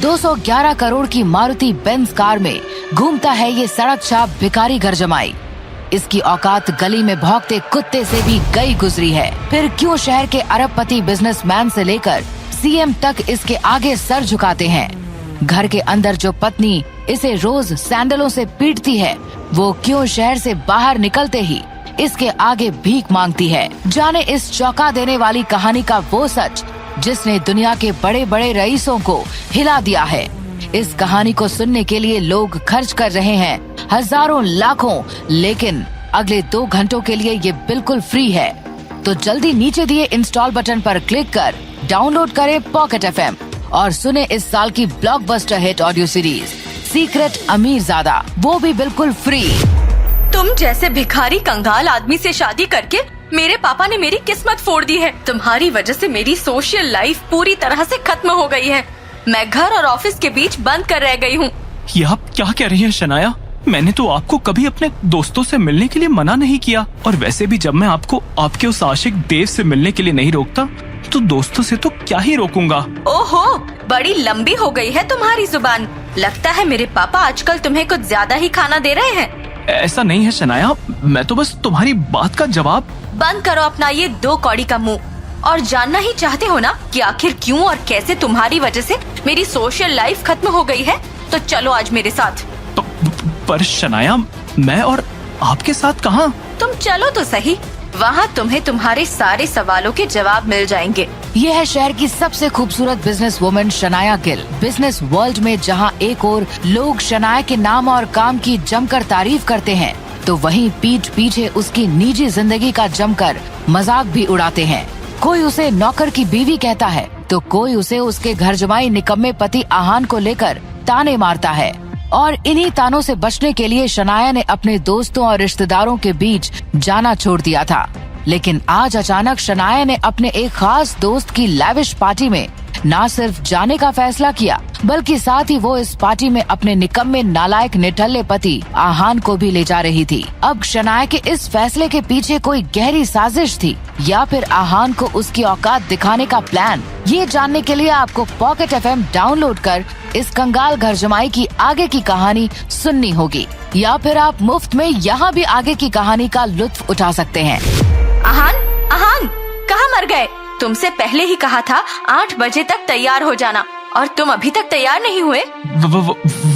211 करोड़ की Maruti Benz car में घूमता है ये सड़क छाप भिखारी घर जमाई। इसकी औकात गली में भौंकते कुत्ते से भी गई गुजरी है। फिर क्यों शहर के अरबपति बिजनेसमैन से लेकर सीएम तक इसके आगे सर झुकाते हैं? घर के अंदर जो पत्नी इसे रोज सैंडलों से पीटती है, वो क्यों शहर से बाहर निकलते ही इसके आगे भीख मांगती है? जाने इस चौंका देने वाली कहानी का वो सच जिसने दुनिया के बड़े बड़े रईसों को हिला दिया है। इस कहानी को सुनने के लिए लोग खर्च कर रहे हैं हजारों लाखों, लेकिन अगले 2 घंटों के लिए ये बिल्कुल फ्री है। तो जल्दी नीचे दिए इंस्टॉल बटन पर क्लिक कर डाउनलोड करें पॉकेट एफएम और सुने इस साल की blockbuster hit audio series secret Amirzada, वो भी बिल्कुल फ्री। तुम जैसे भिखारी कंगाल आदमी से शादी करके मेरे पापा ने मेरी किस्मत फोड़ दी है। तुम्हारी वजह से मेरी सोशल लाइफ पूरी तरह से खत्म हो गई है। मैं घर और ऑफिस के बीच बंद कर रह गई हूँ। ये आप क्या कह रही हैं शनाया? मैंने तो आपको कभी अपने दोस्तों से मिलने के लिए मना नहीं किया, और वैसे भी जब मैं आपको आपके उस आशिक देव से मिलने के लिए नहीं रोकता तो दोस्तों से तो क्या ही रोकूंगा। ओहो, बड़ी लंबी हो गई है तुम्हारी जुबान। लगता है मेरे पापा आजकल तुम्हें कुछ ज्यादा ही खाना दे रहे हैं। ऐसा नहीं है शनाया, मैं तो बस तुम्हारी बात का जवाब। बंद करो अपना ये 2 कौड़ी का मुंह। और जानना ही चाहते हो ना कि आखिर क्यों और कैसे तुम्हारी वजह से मेरी सोशल लाइफ खत्म हो गई है? तो चलो आज मेरे साथ। पर शनाया, मैं और आपके साथ कहाँ? तुम चलो तो सही, वहाँ तुम्हें तुम्हारे सारे सवालों के जवाब मिल जाएंगे। ये है शहर की सबसे खूबसूरत business woman Shanaya Gill. Business world में जहाँ एक और लोग शनाया के नाम और काम की जमकर तारीफ करते हैं, तो वहीं पीठ पीछे उसकी निजी जिंदगी का जमकर मजाक भी उड़ाते हैं। कोई उसे नौकर की बीवी कहता है, तो कोई उसे उसके घर जमाई निकम्मे पति आहान को लेकर ताने मारता है। और इन्हीं तानों से बचने के लिए शनाया ने अपने दोस्तों और रिश्तेदारों के बीच जाना छोड़ दिया था। लेकिन आज अचानक शनाया ने अपने एक खास दोस्त की लैविश पार्टी में न सिर्फ जाने का फैसला किया, बल्कि साथ ही वो इस पार्टी में अपने निकम्मे नालायक निठल्ले पति आहान को भी ले जा रही थी। अब शनाया के इस फैसले के पीछे कोई गहरी साजिश थी या फिर आहान को उसकी औकात दिखाने का प्लान? ये जानने के लिए आपको पॉकेट एफएम डाउनलोड कर इस कंगाल घर जमाई की आगे की कहानी सुननी होगी, या फिर आप मुफ्त में यहाँ भी आगे की कहानी का लुत्फ उठा सकते हैं। आहान, आहान, कहाँ मर गए? तुमसे पहले ही कहा था 8 बजे तक तैयार हो जाना, और तुम अभी तक तैयार नहीं हुए।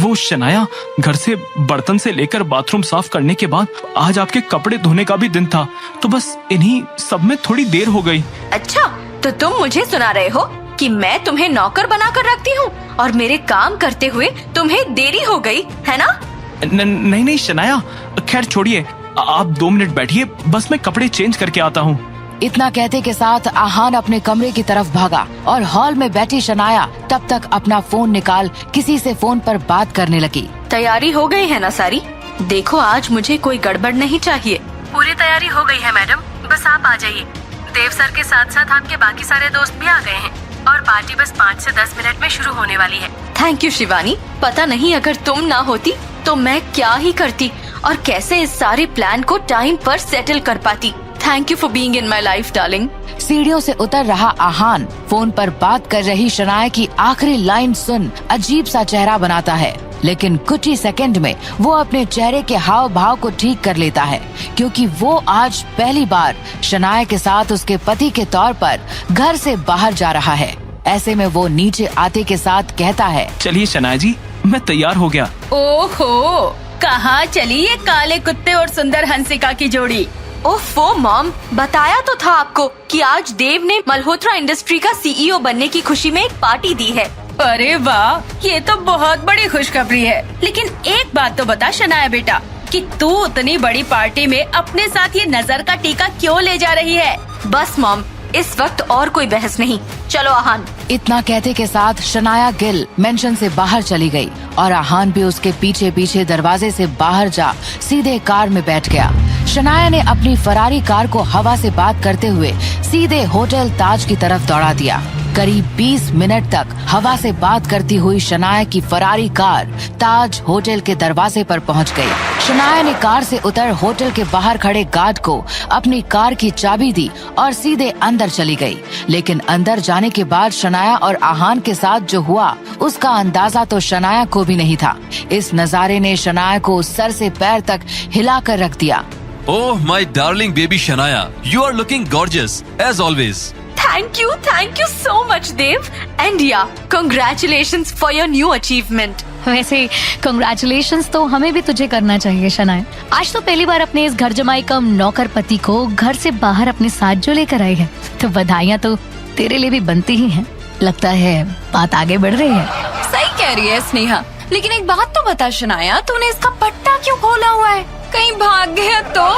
वो शनाया, घर से बर्तन से लेकर बाथरूम साफ करने के बाद आज आपके कपड़े धोने का भी दिन था, तो बस इन्हीं सब में थोड़ी देर हो गई। अच्छा, तो तुम मुझे सुना रहे हो कि मैं तुम्हें नौकर बना कर रखती हूँ और मेरे काम करते हुए तुम्हें देरी हो गई है ना? नहीं शनाया, खैर छोड़िए, आप 2 मिनट बैठिए, बस मैं कपड़े चेंज करके आता हूँ। इतना कहते के साथ आहान अपने कमरे की तरफ भागा और हॉल में बैठी शनाया तब तक अपना फोन निकाल किसी से फोन पर बात करने लगी। तैयारी हो गई है ना सारी? देखो, आज मुझे कोई गड़बड़ नहीं चाहिए। पूरी तैयारी हो गई है मैडम, बस आप आ जाइए। देव सर के साथ साथ आपके बाकी सारे दोस्त भी आ गए हैं और पार्टी बस 5 से 10 मिनट में शुरू होने वाली है। Thank you Shivani. पता नहीं अगर तुम ना होती तो मैं क्या ही करती और कैसे इस सारे प्लान को टाइम पर सेटल कर पाती। Thank you for being in my life darling. सीढ़ियों से उतर रहा आहान फोन पर बात कर रही शनाया की आखिरी लाइन सुन अजीब सा चेहरा बनाता है, लेकिन कुछ ही सेकंड में वो अपने चेहरे के हाव भाव को ठीक कर लेता है, क्योंकि वो आज पहली बार शनाया के साथ उसके पति के तौर पर घर से बाहर जा रहा है। ऐसे में वो नीचे आते के साथ कहता है, चलिए शनाया जी, मैं तैयार हो गया। ओहो, कहाँ चली ये काले कुत्ते और सुंदर हंसिका की जोड़ी? ओफो मॉम, बताया तो था आपको कि आज देव ने मल्होत्रा इंडस्ट्री का सीईओ बनने की खुशी में एक पार्टी दी है। अरे वाह, ये तो बहुत बड़ी खुशखबरी है। लेकिन एक बात तो बता शनाया बेटा, कि तू उतनी बड़ी पार्टी में अपने साथ ये नजर का टीका क्यों ले जा रही है? बस मॉम, इस वक्त और कोई बहस नहीं, चलो आहान। इतना कहते के साथ शनाया गिल मेंशन से बाहर चली गई और आहान भी उसके पीछे पीछे दरवाजे से बाहर जा सीधे कार में बैठ गया। शनाया ने अपनी फरारी कार को हवा से बात करते हुए सीधे होटल ताज की तरफ दौड़ा दिया। करीब 20 मिनट तक हवा से बात करती हुई शनाया की फरारी कार ताज होटल के दरवाजे पर पहुंच गई। शनाया ने कार से उतर होटल के बाहर खड़े गार्ड को अपनी कार की चाबी दी और सीधे अंदर चली गई। लेकिन अंदर जाने के बाद शनाया और आहान के साथ जो हुआ उसका अंदाजा तो शनाया को भी नहीं था। इस नजारे ने शनाया को सर से पैर तक हिलाकर रख दिया। Oh my darling baby Shanaya, you are looking gorgeous as always. Thank you so much, Dev. And yeah, congratulations for your new achievement. वैसे कंग्रेचुलेशंस तो हमें भी तुझे करना चाहिए शनाया। आज तो पहली बार अपने इस घर जमाई कम नौकर पति को घर से बाहर अपने साथ जो लेकर आई है, तो बधाइयाँ तो तेरे लिए भी बनती ही हैं। लगता है बात आगे बढ़ रही है। सही कह रही है स्नेहा, लेकिन एक बात तो बता शनाया, तूने इसका पट्टा क्यों खोला हुआ है? कहीं भाग गया तो?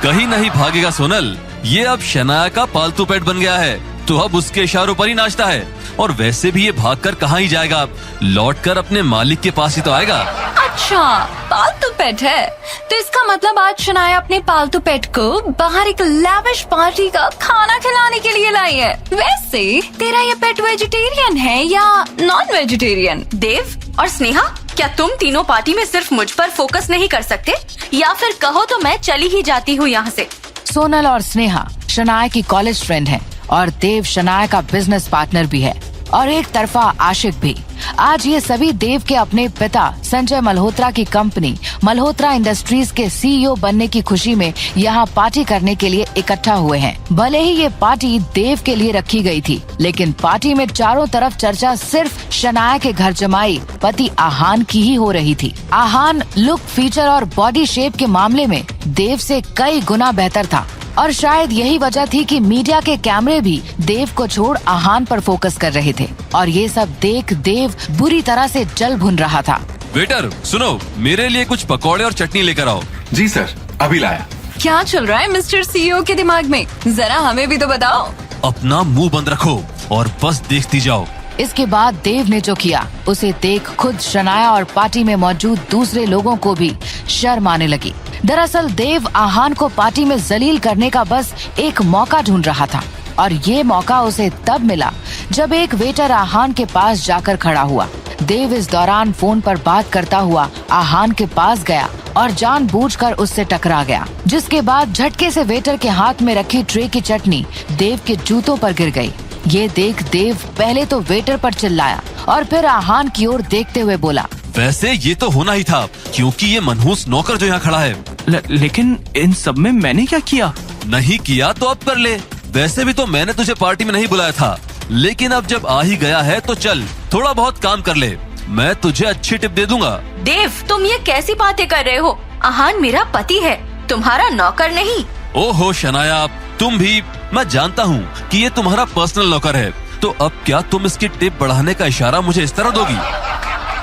कहीं नहीं भागेगा सोनल, ये अब शनाया का पालतू पेट बन गया है, तो अब उसके इशारों पर ही नाचता है। और वैसे भी ये भागकर कहाँ ही जाएगा, लौटकर अपने मालिक के पास ही तो आएगा। अच्छा, पालतू पेट है, तो इसका मतलब आज शनाया अपने पालतू पेट को बाहर एक लैविश पार्टी का खाना खिलाने के लिए लाई है। वैसे तेरा ये पेट वेजिटेरियन है या नॉन वेजिटेरियन? देव और स्नेहा, क्या तुम तीनों पार्टी में सिर्फ मुझ पर फोकस नहीं कर सकते? या फिर कहो तो मैं चली ही जाती हूँ यहाँ से। सोनल और स्नेहा शनाया की कॉलेज फ्रेंड है और देव शनाया का बिजनेस पार्टनर भी है और एक तरफा आशिक भी। आज ये सभी देव के अपने पिता संजय मल्होत्रा की कंपनी मल्होत्रा इंडस्ट्रीज के सीईओ बनने की खुशी में यहाँ पार्टी करने के लिए इकट्ठा हुए हैं। भले ही ये पार्टी देव के लिए रखी गई थी, लेकिन पार्टी में चारों तरफ चर्चा सिर्फ शनाया के घर जमाई पति आहान की ही हो रही थी। आहान लुक, फीचर और बॉडी शेप के मामले में देव से कई गुना बेहतर था और शायद यही वजह थी कि मीडिया के कैमरे भी देव को छोड़ आहान पर फोकस कर रहे थे और ये सब देख देव बुरी तरह से जल भुन रहा था। वेटर सुनो, मेरे लिए कुछ पकौड़े और चटनी लेकर आओ। जी सर, अभी लाया। क्या चल रहा है मिस्टर सीईओ के दिमाग में? जरा हमें भी तो बताओ। अपना मुंह बंद रखो और बस देखती जाओ। इसके बाद देव ने जो किया उसे देख खुद शनाया और पार्टी में मौजूद दूसरे लोगों को भी शर्म आने लगी। दरअसल देव आहान को पार्टी में जलील करने का बस एक मौका ढूंढ रहा था और ये मौका उसे तब मिला जब एक वेटर आहान के पास जाकर खड़ा हुआ। देव इस दौरान फोन पर बात करता हुआ आहान के पास गया और जानबूझकर उससे टकरा गया, जिसके बाद झटके से वेटर के हाथ में रखी ट्रे की चटनी देव के जूतों पर गिर गई। ये देख देव पहले तो वेटर पर चिल्लाया और फिर आहान की ओर देखते हुए बोला, वैसे ये तो होना ही था, क्योंकि ये मनहूस नौकर जो यहाँ खड़ा है। लेकिन इन सब में मैंने क्या किया? नहीं किया तो अब कर ले। वैसे भी तो मैंने तुझे पार्टी में नहीं बुलाया था, लेकिन अब जब आ ही गया है तो चल थोड़ा बहुत काम कर ले, मैं तुझे अच्छी टिप दे दूंगा। देव, तुम ये कैसी बातें कर रहे हो? आहान मेरा पति है, तुम्हारा नौकर नहीं। ओहो शनाया, तुम भी। मैं जानता हूँ कि ये तुम्हारा पर्सनल नौकर है, तो अब क्या तुम इसकी टिप बढ़ाने का इशारा मुझे इस तरह दोगी?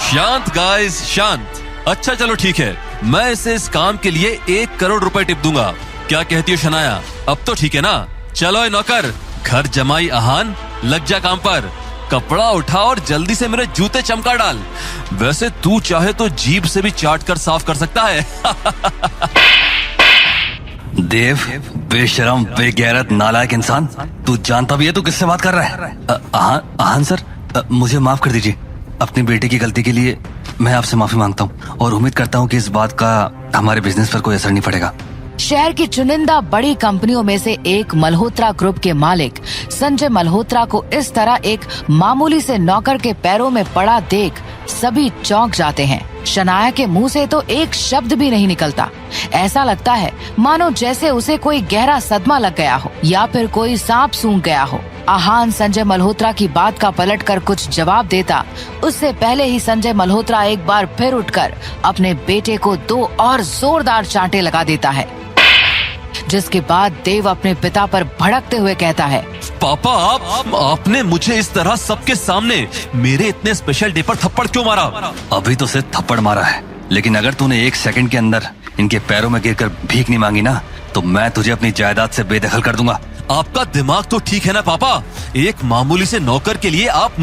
शांत गाइस, शांत। अच्छा चलो ठीक है, मैं इसे इस काम के लिए 1 करोड़ रुपए टिप दूंगा। क्या कहती हो शनाया? अब तो ठीक है ना? चलो ए नौकर, घर जमाई आहान, लग जा काम पर। कपड़ा उठा और जल्दी से मेरे जूते चमका डाल। वैसे तू चाहे तो जीभ से भी चाट कर साफ कर सकता है। देव, बेशरम, बेगैरत, नालायक इंसान, तू जानता भी है तू किससे बात कर रहा है? आहान सर, मुझे माफ कर दीजिए। अपनी बेटे की गलती के लिए मैं आपसे माफी मांगता हूँ और उम्मीद करता हूँ कि इस बात का हमारे बिजनेस पर कोई असर नहीं पड़ेगा। शहर की चुनिंदा बड़ी कंपनियों में से एक मल्होत्रा ग्रुप के मालिक संजय मल्होत्रा को इस तरह एक मामूली से नौकर के पैरों में पड़ा देख सभी चौंक जाते हैं। शनाया के मुंह से तो एक शब्द भी नहीं निकलता। ऐसा लगता है मानो जैसे उसे कोई गहरा सदमा लग गया हो या फिर कोई सांप सूंघ गया हो। आहान संजय मल्होत्रा की बात का पलटकर कुछ जवाब देता उससे पहले ही संजय मल्होत्रा एक बार फिर उठकर अपने बेटे को 2 और जोरदार चांटे लगा देता है, जिसके बाद देव अपने पिता पर भड़कते हुए कहता है, पापा आपने मुझे इस तरह सबके सामने मेरे इतने स्पेशल डे पर थप्पड़ क्यों मारा? अभी तो सिर्फ थप्पड़ मारा है, लेकिन अगर तूने 1 सेकंड के अंदर इनके पैरों में गिरकर भीख नहीं मांगी ना, तो मैं तुझे अपनी जायदाद से बेदखल कर दूंगा। आपका दिमाग तो ठीक है ना पापा? एक मामूली से नौकर के लिए आप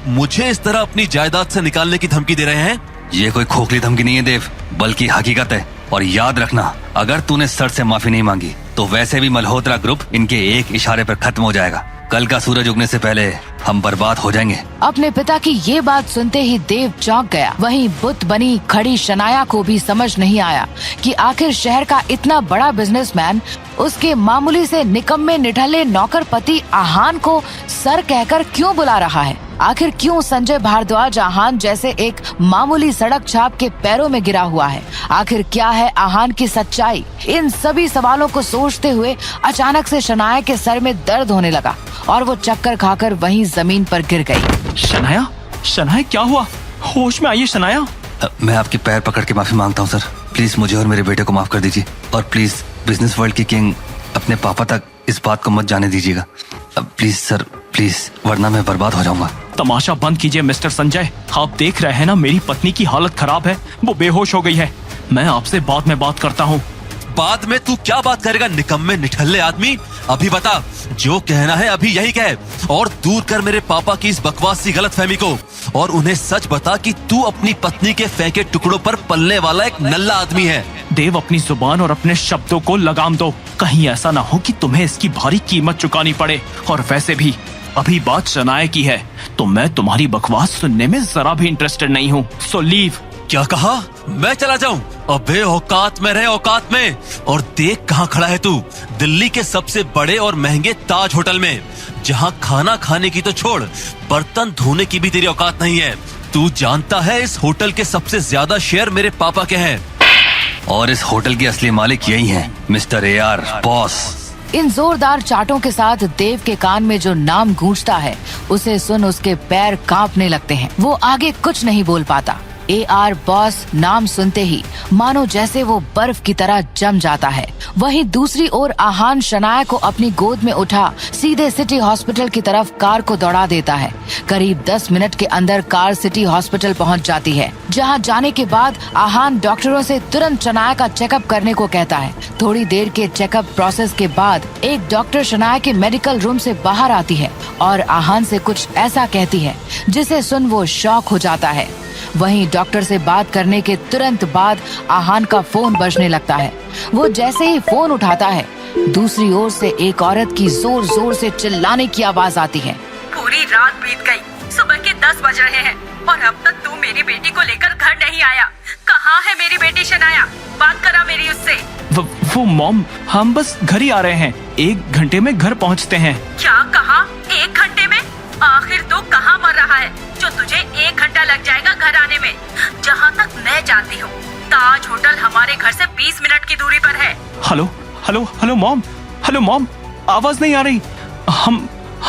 मुझे इस तरह अपनी जायदाद से निकालने की धमकी दे रहे हैं? ये कोई खोखली धमकी नहीं है देव, बल्कि हकीकत है। और याद रखना, अगर तूने सर से माफी नहीं मांगी तो वैसे भी मल्होत्रा ग्रुप इनके एक इशारे पर खत्म हो जाएगा। कल का सूरज उगने से पहले हम बर्बाद हो जाएंगे। अपने पिता की ये बात सुनते ही देव चौंक गया। वहीं बुत बनी खड़ी शनाया को भी समझ नहीं आया कि आखिर शहर का इतना बड़ा बिजनेसमैन उसके मामूली से निकम्मे निठल्ले नौकरपति आहान को सर कहकर क्यों बुला रहा है। आखिर क्यों संजय भारद्वाज आहान जैसे एक मामूली सड़क छाप के पैरों में गिरा हुआ है। आखिर क्या है आहान की सच्चाई। इन सभी सवालों को सोचते हुए अचानक से शनाया के सर में दर्द होने लगा और वो चक्कर खाकर वहीं जमीन पर गिर गई। शनाया, शनाया क्या हुआ? होश में आइए शनाया। मैं आपके पैर पकड़ के माफी मांगता हूँ सर। प्लीज मुझे और मेरे बेटे को माफ कर दीजिए और प्लीज बिजनेस वर्ल्ड की किंग अपने पापा तक इस बात को मत जाने दीजिएगा। प्लीज सर, प्लीज, वरना मैं बर्बाद हो जाऊंगा। तमाशा बंद कीजिए मिस्टर संजय। आप देख रहे हैं ना मेरी पत्नी की हालत खराब है, वो बेहोश हो गई है। मैं आपसे बाद में बात करता हूँ। बाद में तू क्या बात करेगा निकम्मे निठल्ले आदमी? अभी बता, जो कहना है अभी यही कह और दूर कर मेरे पापा की इस बकवास सी गलतफहमी को और उन्हें सच बता कि तू अपनी पत्नी के फेंके टुकड़ों पर पलने वाला एक नल्ला आदमी है। देव, अपनी जुबान और अपने शब्दों को लगाम दो। कहीं ऐसा ना हो कि तुम्हें इसकी भारी कीमत चुकानी पड़े। और वैसे भी अभी बात शनाया की है तो मैं तुम्हारी बकवास सुनने में जरा भी इंटरेस्टेड नहीं हूँ। So leave. क्या कहा? मैं चला जाऊं? अबे औकात में रहे, औकात में। और देख कहाँ खड़ा है तू, दिल्ली के सबसे बड़े और महंगे ताज होटल में, जहाँ खाना खाने की तो छोड़ बर्तन धोने की भी तेरी औकात नहीं है। तू जानता है इस होटल के सबसे ज्यादा शेयर मेरे पापा के हैं और इस होटल के असली मालिक यही हैं, मिस्टर AR बॉस। इन जोरदार चाटों के साथ देव के कान में जो नाम गूंजता है उसे सुन उसके पैर कांपने लगते हैं। वो आगे कुछ नहीं बोल पाता। AR बॉस नाम सुनते ही मानो जैसे वो बर्फ की तरह जम जाता है। वहीं दूसरी ओर आहान शनाया को अपनी गोद में उठा सीधे सिटी हॉस्पिटल की तरफ कार को दौड़ा देता है। करीब 10 मिनट के अंदर कार सिटी हॉस्पिटल पहुंच जाती है, जहां जाने के बाद आहान डॉक्टरों से तुरंत शनाया का चेकअप करने को कहता है। थोड़ी देर के चेकअप प्रोसेस के बाद एक डॉक्टर शनाया के मेडिकल रूम से बाहर आती है और आहान से कुछ ऐसा कहती है जिसे सुन वो शॉक हो जाता है। वहीं डॉक्टर से बात करने के तुरंत बाद आहान का फोन बजने लगता है। वो जैसे ही फोन उठाता है, दूसरी ओर से एक औरत की जोर जोर से चिल्लाने की आवाज आती है। पूरी रात बीत गई, सुबह के 10 बज रहे हैं और अब तक तू मेरी बेटी को लेकर घर नहीं आया। कहाँ है मेरी बेटी शनाया? बात करा मेरी उससे। वो मॉम, हम बस घर ही आ रहे हैं, 1 घंटे में घर पहुंचते हैं। क्या कहा? 1 घंटे में? आखिर तू कहाँ मर रहा है जो तुझे 1 घंटा लग जाएगा घर आने में? जहाँ तक मैं जानती हूँ ताज होटल हमारे घर से 20 मिनट की दूरी पर है। Hello hello hello mom, hello mom, आवाज नहीं आ रही।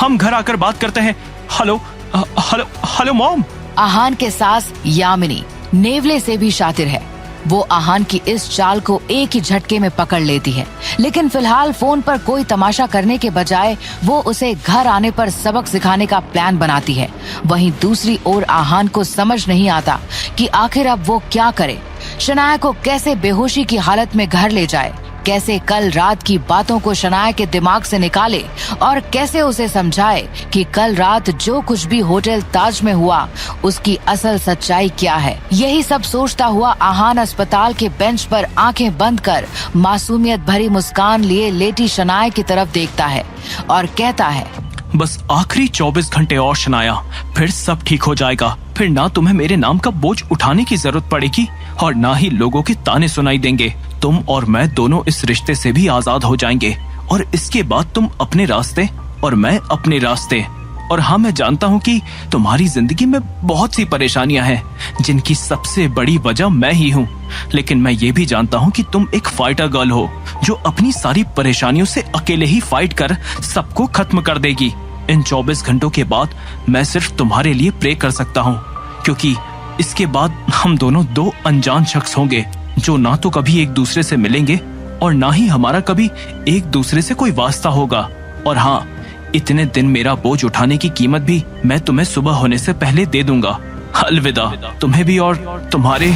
हम घर आकर बात करते हैं। Hello hello hello mom. Aahan के सास यामिनी नेवले से भी शातिर है। वो आहान की इस चाल को एक ही झटके में पकड़ लेती है, लेकिन फिलहाल फोन पर कोई तमाशा करने के बजाय वो उसे घर आने पर सबक सिखाने का प्लान बनाती है। वहीं दूसरी ओर आहान को समझ नहीं आता कि आखिर अब वो क्या करे। शनाया को कैसे बेहोशी की हालत में घर ले जाए, कैसे कल रात की बातों को शनाया के दिमाग से निकाले और कैसे उसे समझाए कि कल रात जो कुछ भी होटल ताज में हुआ उसकी असल सच्चाई क्या है। यही सब सोचता हुआ आहान अस्पताल के बेंच पर आंखें बंद कर मासूमियत भरी मुस्कान लिए लेटी शनाया की तरफ देखता है और कहता है, बस आखिरी 24 घंटे और शनाया, फिर सब ठीक हो जाएगा। फिर ना तुम्हें मेरे नाम का बोझ उठाने की जरूरत पड़ेगी और ना ही लोगों के ताने सुनाई देंगे। तुम और मैं दोनों इस रिश्ते से भी आजाद हो जाएंगे और इसके बाद तुम अपने रास्ते और मैं अपने रास्ते। और हाँ, मैं जानता हूँ कि तुम्हारी जिंदगी में बहुत सी परेशानियां हैं जिनकी सबसे बड़ी वजह मैं ही हूँ, लेकिन मैं ये भी जानता हूँ कि तुम एक फाइटर गर्ल हो जो अपनी सारी परेशानियों से अकेले ही फाइट कर सबको खत्म कर देगी। इन 24 घंटों के बाद मैं सिर्फ तुम्हारे लिए प्रे कर सकता हूँ, क्योंकि इसके बाद हम दोनों 2 अनजान शख्स होंगे जो ना तो कभी एक दूसरे से मिलेंगे और ना ही हमारा कभी एक दूसरे से कोई वास्ता होगा। और हाँ, इतने दिन मेरा बोझ उठाने की कीमत भी मैं तुम्हें सुबह होने से पहले दे दूंगा। अलविदा, तुम्हें भी और तुम्हारे।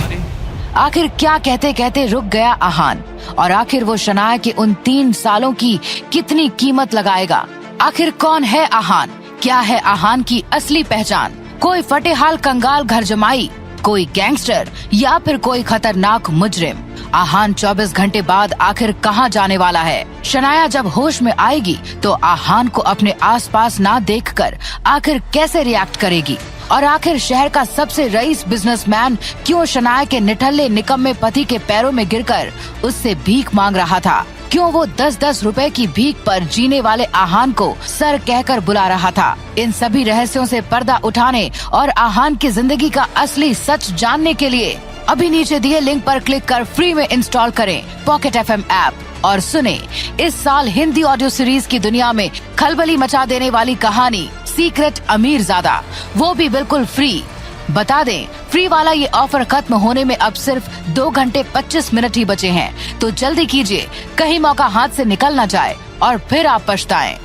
आखिर क्या कहते कहते रुक गया आहान और आखिर वो शनाया के उन 3 सालों की कितनी कीमत लगाएगा। आखिर कौन है आहान? क्या है आहान की असली पहचान? कोई फटेहाल कंगाल घर जमाई कोई गैंगस्टर या फिर कोई खतरनाक मुजरिम। आहान 24 घंटे बाद आखिर कहां जाने वाला है? शनाया जब होश में आएगी तो आहान को अपने आसपास ना देखकर आखिर कैसे रिएक्ट करेगी? और आखिर शहर का सबसे रईस बिजनेसमैन क्यों शनाया के निठल्ले निकम्मे पति के पैरों में गिरकर उससे भीख मांग रहा था? क्यों वो 10-10 रुपए की भीख पर जीने वाले आहान को सर कहकर बुला रहा था? इन सभी रहस्यों से पर्दा उठाने और आहान की जिंदगी का असली सच जानने के लिए अभी नीचे दिए लिंक पर क्लिक कर फ्री में इंस्टॉल करें पॉकेट FM ऐप और सुने इस साल हिंदी ऑडियो सीरीज की दुनिया में खलबली मचा देने वाली कहानी सीक्रेट अमीरजादा, वो भी बिल्कुल फ्री। बता दें, फ्री वाला ये ऑफर खत्म होने में अब सिर्फ 2 घंटे 25 मिनट ही बचे हैं, तो जल्दी कीजिए, कहीं मौका हाथ से निकल न जाए और फिर आप पछताएं।